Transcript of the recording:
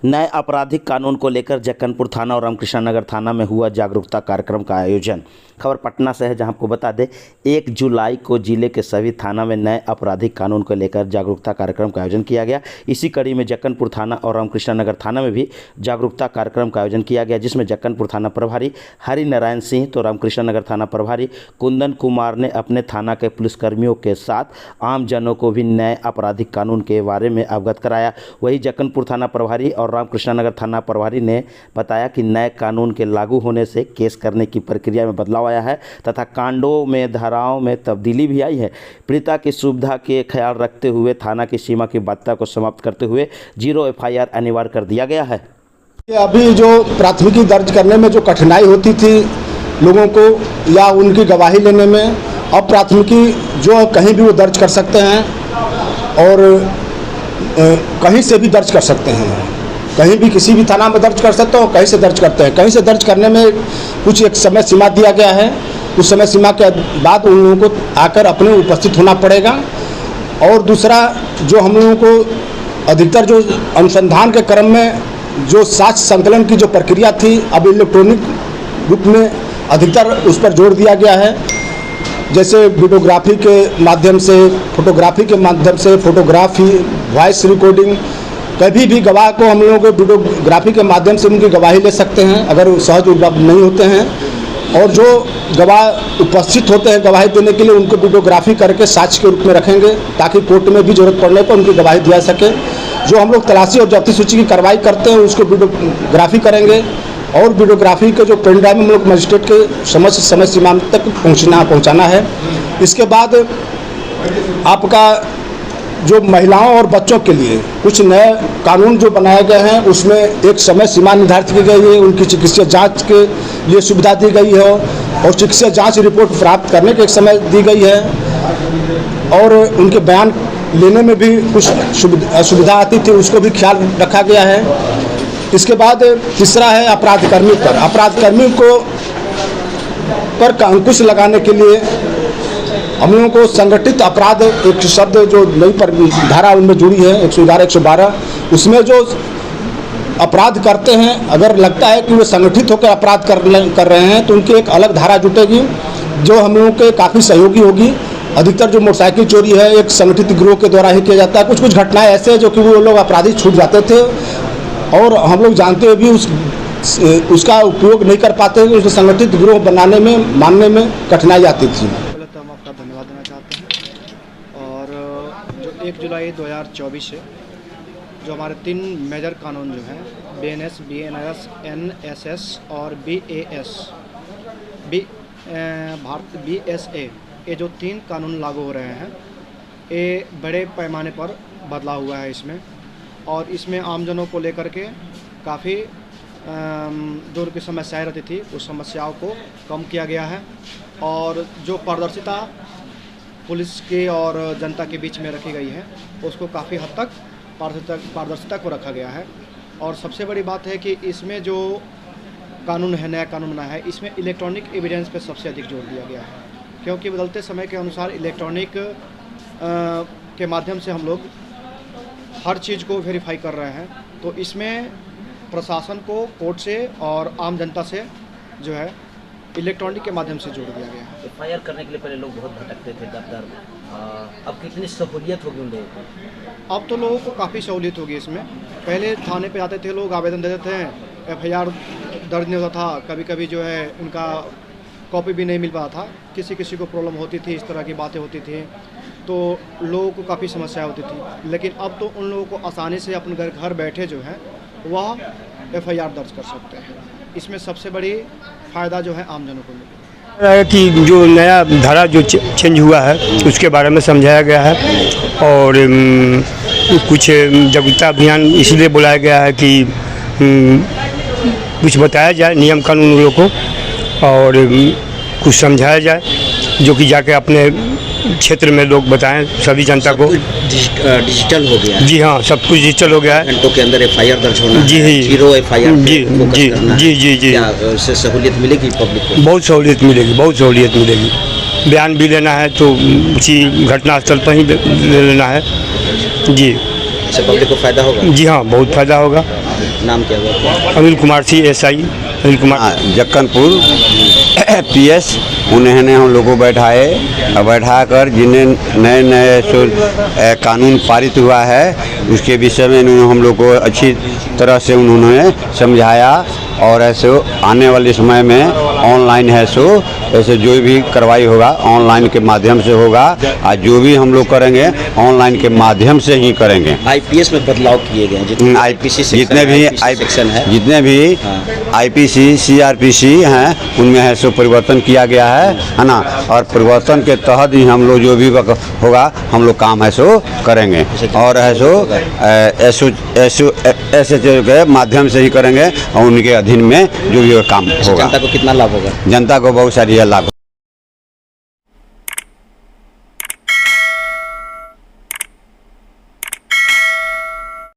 नए आपराधिक कानून को लेकर जक्कनपुर थाना और रामकृष्ण नगर थाना में हुआ जागरूकता कार्यक्रम का आयोजन। खबर पटना से है, जहां आपको बता दें 1 जुलाई को जिले के सभी थाना में नए आपराधिक कानून को लेकर जागरूकता कार्यक्रम का आयोजन किया गया। इसी कड़ी में जक्कनपुर थाना और रामकृष्ण नगर थाना में भी जागरूकता कार्यक्रम का आयोजन किया गया, जिसमें जक्कनपुर थाना प्रभारी हरि नारायण सिंह तो रामकृष्ण नगर थाना प्रभारी कुंदन कुमार ने अपने थाना के पुलिसकर्मियों के साथ आम जनों को भी नए आपराधिक कानून के बारे में अवगत कराया। वहीं जक्कनपुर थाना प्रभारी और रामकृष्ण नगर थाना प्रभारी ने बताया कि नए कानून के लागू होने से केस करने की प्रक्रिया में बदलाव आया है तथा कांडों में धाराओं में तब्दीली भी आई है। पीड़िता की सुविधा के ख्याल रखते हुए थाना की सीमा की बाध्यता को समाप्त करते हुए 0 FIR अनिवार्य कर दिया गया है। अभी जो प्राथमिकी दर्ज करने में जो कठिनाई होती थी लोगों को या उनकी गवाही लेने में, अब प्राथमिकी जो कहीं भी वो दर्ज कर सकते हैं और कहीं से भी दर्ज कर सकते हैं। कहीं भी किसी भी थाना में दर्ज कर सकते हो, कहीं से दर्ज करते हैं। कहीं से दर्ज करने में कुछ एक समय सीमा दिया गया है। उस समय सीमा के बाद उन लोगों को आकर अपने उपस्थित होना पड़ेगा। और दूसरा, जो हम लोगों को अधिकतर जो अनुसंधान के क्रम में जो साक्ष्य संकलन की जो प्रक्रिया थी, अब इलेक्ट्रॉनिक रूप में अधिकतर उस पर जोर दिया गया है। जैसे वीडियोग्राफी के माध्यम से, फोटोग्राफी के माध्यम से, फोटोग्राफी, वॉइस रिकॉर्डिंग, कभी भी गवाह को हम लोगों को वीडियोग्राफी के माध्यम से उनकी गवाही ले सकते हैं अगर सहज उपलब्ध नहीं होते हैं। और जो गवाह उपस्थित होते हैं गवाही देने के लिए, उनको वीडियोग्राफी करके साक्ष्य के रूप में रखेंगे ताकि कोर्ट में भी जरूरत पड़ने पर उनकी गवाही दिया सके। जो हम लोग तलाशी और जब्ती सूची की कार्रवाई करते हैं उसको वीडियोग्राफी करेंगे और वीडियोग्राफी के जो पेन ड्राइव में हम लोग मजिस्ट्रेट के समय सीमा तक पहुँचाना है। इसके बाद आपका जो महिलाओं और बच्चों के लिए कुछ नए कानून जो बनाए गए हैं उसमें एक समय सीमा निर्धारित की गई है। उनकी चिकित्सीय जांच के लिए सुविधा दी गई है और चिकित्सीय जांच रिपोर्ट प्राप्त करने के एक समय दी गई है और उनके बयान लेने में भी कुछ सुविधा आती थी, उसको भी ख्याल रखा गया है। इसके बाद तीसरा है अपराधकर्मी पर। अपराधकर्मी को पर अंकुश लगाने के लिए हम लोगों को संगठित अपराध एक शब्द जो नई पर धारा उनमें जुड़ी है 111, 112, उसमें जो अपराध करते हैं अगर लगता है कि वे संगठित होकर अपराध कर रहे हैं तो उनकी एक अलग धारा जुटेगी जो हम लोगों के काफ़ी सहयोगी होगी। अधिकतर जो मोटरसाइकिल चोरी है एक संगठित गिरोह के द्वारा ही किया जाता है। कुछ घटनाएं ऐसे हैं जो कि वो लोग अपराधी छूट जाते थे और हम लोग जानते हुए भी उसका उपयोग नहीं कर पाते थे। उसको संगठित गिरोह बनाने में, मानने में कठिनाई आती थी। हम आपका धन्यवाद देना चाहते हैं। और जो 1 जुलाई 2024 से जो हमारे 3 मेजर कानून जो हैं BNS, BNRS, NSS और BAS, BSA, ये जो 3 कानून लागू हो रहे हैं, ये बड़े पैमाने पर बदलाव हुआ है इसमें। और इसमें आमजनों को लेकर के काफ़ी दूर की समस्याएं रहती थी, उस समस्याओं को कम किया गया है। और जो पारदर्शिता पुलिस के और जनता के बीच में रखी गई है उसको काफ़ी हद तक पारदर्शिता को रखा गया है। और सबसे बड़ी बात है कि इसमें जो कानून है, नया कानून बना है, इसमें इलेक्ट्रॉनिक एविडेंस पे सबसे अधिक जोर दिया गया है, क्योंकि बदलते समय के अनुसार इलेक्ट्रॉनिक के माध्यम से हम लोग हर चीज़ को वेरीफाई कर रहे हैं। तो इसमें प्रशासन को कोर्ट से और आम जनता से जो है इलेक्ट्रॉनिक के माध्यम से जोड़ दिया गया है। FIR करने के लिए पहले लोग बहुत भटकते थे दफ्तर, अब कितनी सहूलियत होगी उन लोगों को? अब तो लोगों को काफ़ी सहूलियत होगी इसमें। पहले थाने पे आते थे लोग, आवेदन देते थे, FIR दर्ज नहीं होता था, कभी कभी जो है उनका कॉपी भी नहीं मिल पाता था, किसी को प्रॉब्लम होती थी, इस तरह की बातें होती थी, तो लोगों को काफ़ी समस्या होती थी। लेकिन अब तो उन लोगों को आसानी से अपने घर बैठे जो है वह FIR दर्ज कर सकते हैं। इसमें सबसे बड़ी फ़ायदा जो है आमजनों को मिलेगा है कि जो नया धारा जो चेंज हुआ है उसके बारे में समझाया गया है और कुछ जागरूकता अभियान इसलिए बुलाया गया है कि कुछ बताया जाए नियम कानून लोगों को और कुछ समझाया जाए, जो कि जाके अपने क्षेत्र में लोग बताएं सभी जनता को। डिजिटल हो गया है। जी हाँ, सब कुछ डिजिटल हो गया है। घंटों के अंदर FIR दर्ज होना जी है, 0 FIR जी। उससे सहूलियत मिलेगी पब्लिक को? बहुत सहूलियत मिलेगी, बहुत सहूलियत मिलेगी। बयान भी लेना है तो उसी घटनास्थल पर ही ले लेना है जी। इससे पब्लिक को फायदा होगा? जी हाँ, बहुत फायदा होगा। नाम क्या हुआ? अनिल कुमार सी, SI अनिल कुमार। जक्कनपुर PS उन्होंने हम लोगों को बैठा कर जिन्हें नए नए कानून पारित हुआ है उसके विषय में उन्होंने हम लोग को अच्छी तरह से उन्होंने समझाया। और ऐसे आने वाले समय में ऑनलाइन है सो ऐसे जो भी कार्रवाई होगा ऑनलाइन के माध्यम से होगा और जो भी हम लोग करेंगे ऑनलाइन के माध्यम से ही करेंगे। IPS में बदलाव किए गए हैं, जितने IPC जितने भी सेक्शन है, जितने भी IPC CRPC हैं उनमें है सो परिवर्तन किया गया है ना। और परिवर्तन के तहत ही हम लोग जो भी होगा हम लोग काम है सो करेंगे और है सो SHO के माध्यम से ही करेंगे और उनके अधीन में जो भी काम होगा। जनता को कितना लाभ होगा? जनता को बहुत सारी लाभ